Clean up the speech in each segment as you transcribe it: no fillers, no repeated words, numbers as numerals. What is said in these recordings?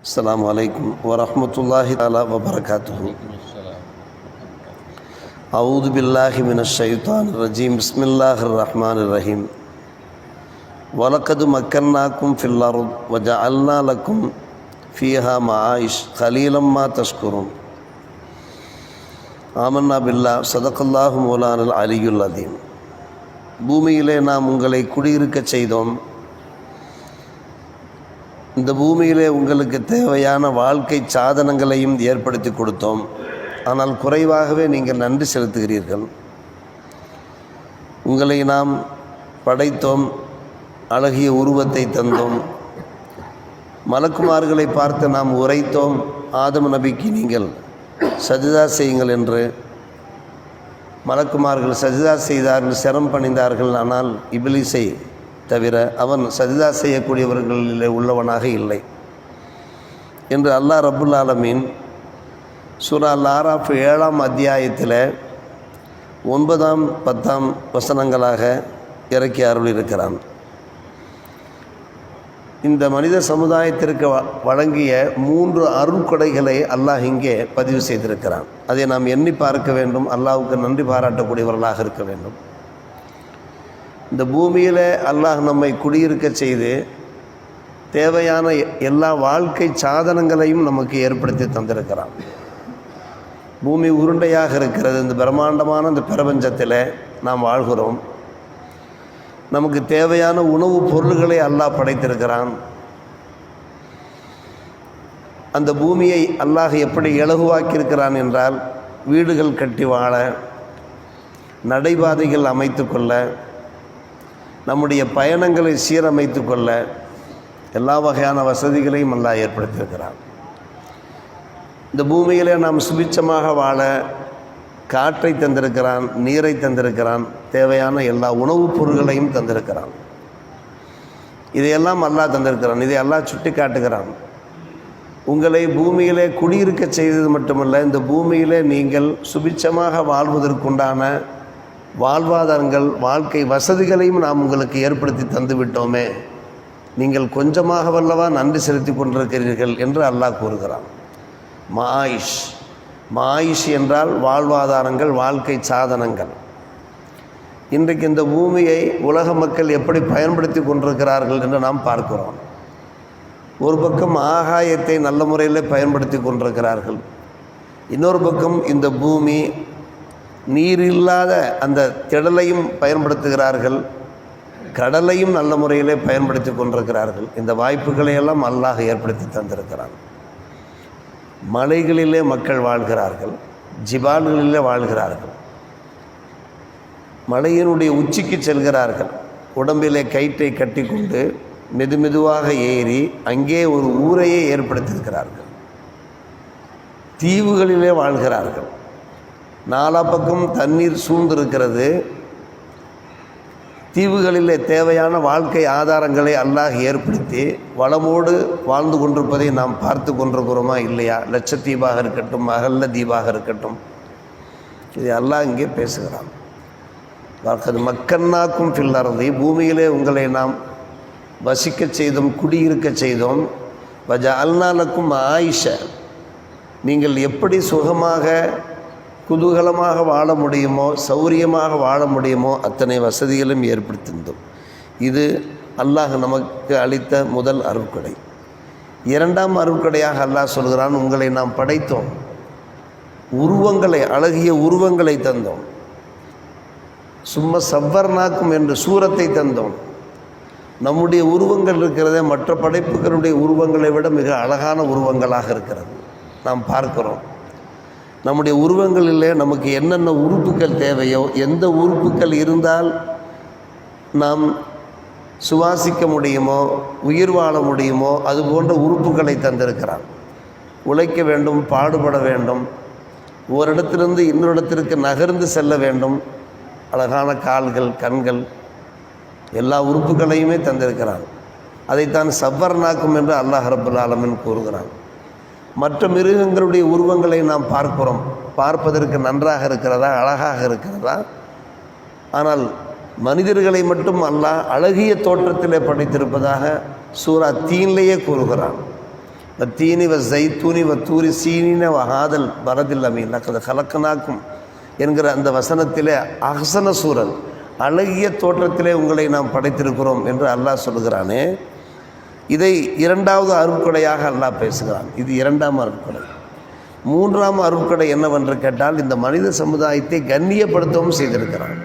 السلام عليكم ورحمة الله تعالى وبركاته. أعوذ بالله من الشيطان الرجيم. بسم الله الرحمن الرحيم. وَلَقَدْ مَكَّنَّاكُمْ فِي الْأَرْضِ وَجَعَلْنَا لَكُمْ فِيهَا مَعَائِشَ قَلِيلًا مَا تَشْكُرُونَ. ஆமன்னா பில்லாஹ் ஸதகல்லாஹு மௌலானல் அலியுல் அதீம். பூமியிலே நாம் உங்களை குடியிருக்கச் செய்தோம். இந்த பூமியிலே உங்களுக்கு தேவையான வாழ்க்கை சாதனங்களையும் ஏற்படுத்தி கொடுத்தோம். ஆனால் குறைவாகவே நீங்கள் நன்றி செலுத்துகிறீர்கள். உங்களை நாம் படைத்தோம், அழகிய உருவத்தை தந்தோம், மலக்குமார்களை பார்த்து நாம் உரைத்தோம், ஆதம் நபிக்கு நீங்கள் சஜிதா செய்யுங்கள் என்று. மலக்குமார்கள் சஜிதா செய்தார்கள், சிரம் பணிந்தார்கள். ஆனால் இப்லீஸை தவிர அவன் சஜிதா செய்யக்கூடியவர்களில் உள்ளவனாக இல்லை என்று அல்லாஹ் ரப்புல் ஆலமீன் சூரா அல்-ஆராஃப் 7ஆம் அத்தியாயத்தில் 9, 10 வசனங்களாக இறக்கி அருளியிருக்கிறான். இந்த மனித சமுதாயத்திற்கு வழங்கிய 3 அருட்கொடைகளை அல்லாஹ் இங்கே பதிவு செய்திருக்கிறான். அதை நாம் எண்ணி பார்க்க வேண்டும். அல்லாஹ்வுக்கு நன்றி பாராட்டக்கூடியவர்களாக இருக்க வேண்டும். இந்த பூமியில் அல்லாஹ் நம்மை குடியிருக்க செய்து தேவையான எல்லா வாழ்க்கை சாதனங்களையும் நமக்கு ஏற்படுத்தி தந்திருக்கிறான். பூமி உருண்டையாக இருக்கிறது. இந்த பிரம்மாண்டமான இந்த பிரபஞ்சத்தில் நாம் வாழ்கிறோம். நமக்கு தேவையான உணவுப் பொருள்களை அல்லாஹ் படைத்திருக்கிறான். அந்த பூமியை அல்லாஹ் எப்படி இலகுவாக்கியிருக்கிறான் என்றால், வீடுகள் கட்டி வாழ, நடைபாதைகள் அமைத்து கொள்ள, நம்முடைய பயணங்களை சீரமைத்து கொள்ள எல்லா வகையான வசதிகளையும் அல்லாஹ் ஏற்படுத்தியிருக்கிறான். இந்த பூமியிலே நாம் சுபிட்சமாக வாழ காற்றை தந்திருக்கிறான், நீரை தந்திருக்கிறான், தேவையான எல்லா உணவுப் பொருள்களையும் தந்திருக்கிறான். இதையெல்லாம் அல்லாஹ் தந்திருக்கிறான். இதை அல்லாஹ் சுட்டி காட்டுகிறான். உங்களை பூமியிலே குடியிருக்க செய்தது மட்டுமல்ல, இந்த பூமியிலே நீங்கள் சுபிட்சமாக வாழ்வதற்குண்டான வாழ்வாதாரங்கள், வாழ்க்கை வசதிகளையும் நாம் உங்களுக்கு ஏற்படுத்தி தந்து விட்டோமே, நீங்கள் கொஞ்சமாக வல்லவா நன்றி செலுத்தி கொண்டிருக்கிறீர்கள் என்று அல்லாஹ் கூறுகிறான். மாயிஷ் என்றால் வாழ்வாதாரங்கள், வாழ்க்கை சாதனங்கள். இன்றைக்கு இந்த பூமியை உலக மக்கள் எப்படி பயன்படுத்தி கொண்டிருக்கிறார்கள் என்று நாம் பார்க்கிறோம். ஒரு பக்கம் ஆகாயத்தை நல்ல முறையில் பயன்படுத்தி கொண்டிருக்கிறார்கள். இன்னொரு பக்கம் இந்த பூமி நீர் இல்லாத அந்த திடலையும் பயன்படுத்துகிறார்கள், கடலையும் நல்ல முறையிலே பயன்படுத்தி கொண்டிருக்கிறார்கள். இந்த வாய்ப்புகளையெல்லாம் அல்லாஹ் ஏற்படுத்தி தந்திருக்கிறான். மலைகளிலே மக்கள் வாழ்கிறார்கள், ஜிபால்களிலே வாழ்கிறார்கள். மலையினுடைய உச்சிக்கு செல்கிறார்கள். உடம்பிலே கயிற்றை கட்டி கொண்டு மெதுமெதுவாக ஏறி அங்கே ஒரு ஊரையே ஏற்படுத்தியிருக்கிறார்கள். தீவுகளிலே வாழ்கிறார்கள். நாலா பக்கம் தண்ணீர் சூழ்ந்திருக்கிறது. தீவுகளிலே தேவையான வாழ்க்கை ஆதாரங்களை அல்லாஹ் ஏற்படுத்தி வளமோடு வாழ்ந்து கொண்டிருப்பதை நாம் பார்த்து கொண்டிருக்கிறோமா இல்லையா? லட்சத்தீவாக இருக்கட்டும், அகல்ல தீபாக இருக்கட்டும், இதை அல்லாஹ் இங்கே பேசுகிறான். அது மக்கன்னாக்கும் ஃபில் அர்தி, பூமியிலே உங்களை நாம் வசிக்க செய்தோம், குடியிருக்க செய்தோம். வஜஅல்னா லக்கும் ஆயிஷ, நீங்கள் எப்படி சுகமாக குதூகலமாக வாழ முடியுமோ, சௌரியமாக வாழ முடியுமோ அத்தனை வசதிகளும் ஏற்படுத்தியிருந்தோம். இது அல்லாஹ் நமக்கு அளித்த முதல் அருட்கொடை. 2ஆம் அருட்கொடையாக அல்லாஹ் சொல்கிறான், உங்களை நாம் படைத்தோம், உருவங்களை, அழகிய உருவங்களை தந்தோம். சும்மா சவ்வர்னாக்கும் என்று சூரத்தை தந்தோம். நம்முடைய உருவங்கள் இருக்கிறதே மற்ற படைப்புகளுடைய உருவங்களை விட மிக அழகான உருவங்களாக இருக்கிறது. நாம் பார்க்கிறோம். நம்முடைய உருவங்களிலே நமக்கு என்னென்ன உறுப்புகள் தேவையோ, எந்த உறுப்புகள் இருந்தால் நாம் சுவாசிக்க முடியுமோ, உயிர் வாழ முடியுமோ, அது போன்ற உறுப்புகளை தந்திருக்கிறான். உழைக்க வேண்டும், பாடுபட வேண்டும், ஓரிடத்திலிருந்து இன்னொரு இடத்திற்கு நகர்ந்து செல்ல வேண்டும், அழகான கால்கள், கண்கள், எல்லா உறுப்புகளையுமே தந்திருக்கிறான். அதைத்தான் சவ்வர்னாக்கும் என்று அல்லாஹ் ரப்புல் ஆலமீன் கூறுகிறான். மற்ற மிருகங்களுடைய உருவங்களை நாம் பார்க்கிறோம். பார்ப்பதற்கு நன்றாக இருக்கிறதா, அழகாக இருக்கிறதா? ஆனால் மனிதர்களை மட்டும் அல்லாஹ் அழகிய தோற்றத்திலே படைத்திருப்பதாக சூரா தீன்லேயே கூறுகிறான். வத்தீனி வ ஜைத்தூனி வ தூரி சீனின வஹாதல் பரதில் அமீன் லக்கது கலக்கனாக்கும் என்கிற அந்த வசனத்திலே அஹ்சன சூரன் அழகிய தோற்றத்திலே உங்களை நாம் படைத்திருக்கிறோம் என்று அல்லாஹ் சொல்கிறானே, இதை இரண்டாவது அருட்கொடையாக அல்லாஹ் பேசுகிறான். இது இரண்டாம் அருட்கொடை. மூன்றாம் அருட்கொடை என்னவென்று கேட்டால், இந்த மனித சமுதாயத்தை கண்ணியப்படுத்தவும் செய்திருக்கிறான்.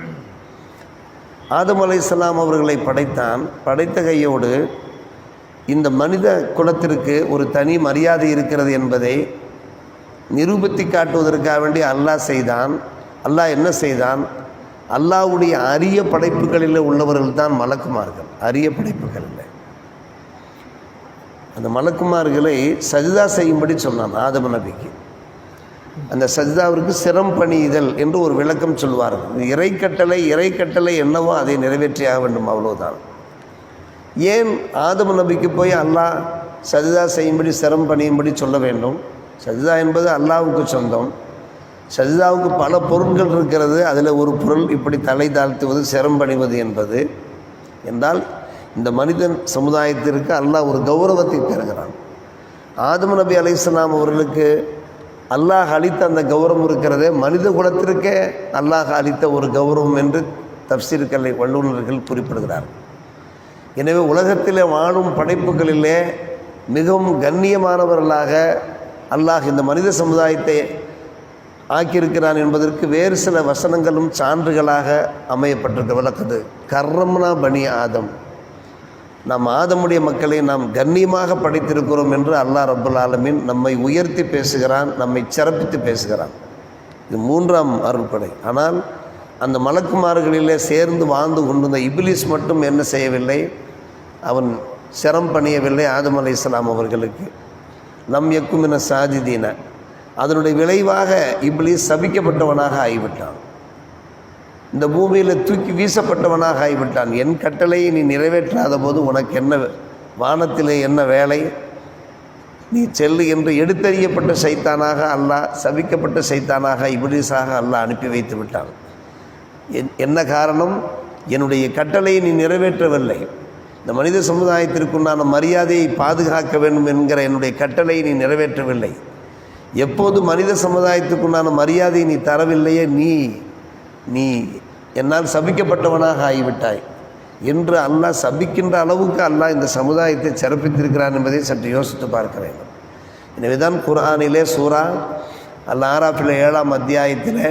ஆதம் அலைஹிஸ்ஸலாம் அவர்களை படைத்தான். படைத்த கையோடு இந்த மனித குலத்திற்கு ஒரு தனி மரியாதை இருக்கிறது என்பதை நிரூபித்து காட்டுவதற்காக வேண்டி அல்லாஹ் செய்தான். அல்லாஹ் என்ன செய்தான்? அல்லாஹ்வுடைய அரிய படைப்புகளில் உள்ளவர்கள் தான் மலக்குமார்கள். அரிய படைப்புகள் இல்லை. அந்த மலக்குமார்களை சஜ்தா செய்யும்படி சொன்னான் ஆதம் நபிக்கு. அந்த சஜ்தாவிற்கு சிரம் பணியுதல் என்று ஒரு விளக்கம் சொல்வார்கள். இறைக்கட்டளை என்னவோ அதை நிறைவேற்றியாக வேண்டும், அவ்வளோதான். ஏன் ஆதம் நபிக்கு போய் அல்லாஹ் சஜ்தா செய்யும்படி சிரம் பணியும்படி சொல்ல வேண்டும்? சஜ்தா என்பது அல்லாஹ்வுக்கு சொந்தம். சஜ்தாவுக்கு பல பொருட்கள் இருக்கிறது. அதில் ஒரு பொருள் இப்படி தலை தாழ்த்துவது, சிரம் பணிவது என்பது. என்றால் இந்த மனிதன் சமுதாயத்திற்கு அல்லாஹ் ஒரு கௌரவத்தை தருகிறான். ஆதம் நபி அலைஹிஸ்ஸலாம் அவர்களுக்கு அல்லாஹ் அளித்த அந்த கௌரவம் இருக்கிறதே மனித குலத்திற்கே அல்லாஹ் அளித்த ஒரு கௌரவம் என்று தஃப்சீர் வல்லுநர்கள் குறிப்பிடுகிறார். எனவே உலகத்திலே வாழும் படைப்புகளிலே மிகவும் கண்ணியமானவர்களாக அல்லாஹ் இந்த மனித சமுதாயத்தை ஆக்கியிருக்கிறான் என்பதற்கு வேறு சில வசனங்களும் சான்றுகளாக அமையப்பட்டிருக்க விளக்குது. கர்ரம்னா பனி ஆதம், நாம் ஆதமுடைய மக்களை நாம் கண்ணியமாக படைத்திருக்கிறோம் என்று அல்லாஹ் ரப்பல் ஆலமீன் நம்மை உயர்த்தி பேசுகிறான், நம்மை சிறப்பித்து பேசுகிறான். இது மூன்றாம் அருள்படை. ஆனால் அந்த மலக்குமார்களிலே சேர்ந்து வாழ்ந்து கொண்டிருந்த இப்லீஸ் மட்டும் என்ன செய்யவில்லை? அவன் சிரம் பணியவில்லை ஆதம் அலைஹிஸ்ஸலாம் அவர்களுக்கு. லம் யக்குமின சாஜிதீன. அதனுடைய விளைவாக இப்லீஸ் சபிக்கப்பட்டவனாக ஆகிவிட்டான். இந்த பூமியில் தூக்கி வீசப்பட்டவனாக ஆகிவிட்டான். என் கட்டளையை நீ நிறைவேற்றாத போது உனக்கு என்ன, வானத்திலே என்ன வேலை, நீ செல்லு என்று எடுத்தறியப்பட்ட சைத்தானாக அல்லாஹ், சபிக்கப்பட்ட சைத்தானாக இப்லீஸாக அல்லாஹ் அனுப்பி வைத்து விட்டான். என்ன காரணம்? என்னுடைய கட்டளையை நீ நிறைவேற்றவில்லை. இந்த மனித சமுதாயத்திற்குண்டான மரியாதையை பாதுகாக்க வேண்டும் என்கிற என்னுடைய கட்டளையை நீ நிறைவேற்றவில்லை. எப்போது மனித சமுதாயத்துக்குண்டான மரியாதையை நீ தரவில்லையே, நீ என்னால் சபிக்கப்பட்டவனாக ஆகிவிட்டாய் என்று அல்லாஹ் சபிக்கின்ற அளவுக்கு அல்லாஹ் இந்த சமுதாயத்தை சிறப்பித்திருக்கிறான் என்பதை சற்று யோசித்து பார்க்க வேண்டும். எனவே தான் குர்ஆனிலே சூரா அல் ஆராஃபில் 7ஆம் அத்தியாயத்தில்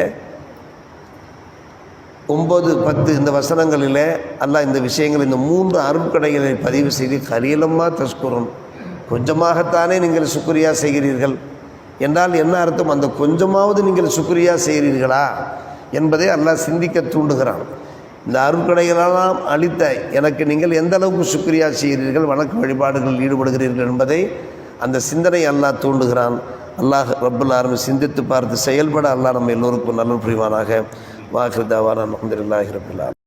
9, 10 இந்த வசனங்களிலே அல்லாஹ் இந்த விஷயங்கள், இந்த 3 அருட்கொடைகளை பதிவு செய்து கலீலம்மா தஸ்குரூன், கொஞ்சமாகத்தானே நீங்கள் சுக்ரியா செய்கிறீர்கள் என்றால் என்ன அர்த்தம்? அந்த கொஞ்சமாவது நீங்கள் சுக்ரியா செய்கிறீர்களா என்பதை அல்லாஹ் சிந்திக்க தூண்டுகிறான். இந்த அருட்கொடைகளெல்லாம் அளித்த எனக்கு நீங்கள் எந்த அளவுக்கு சுக்ரியா செய்கிறீர்கள், வணக்க வழிபாடுகளில் ஈடுபடுகிறீர்கள் என்பதை அந்த சிந்தனை அல்லாஹ் தூண்டுகிறான். அல்லாஹ் ரப்பல் ஆலமீன் சிந்தித்து பார்த்து செயல்பட அல்லாஹ் நம்ம எல்லோருக்கும் நல்ல புரிவானாக. வாஹிர் தாவானா அல்ஹம்துலில்லாஹி ரப்பில் ஆலமீன்.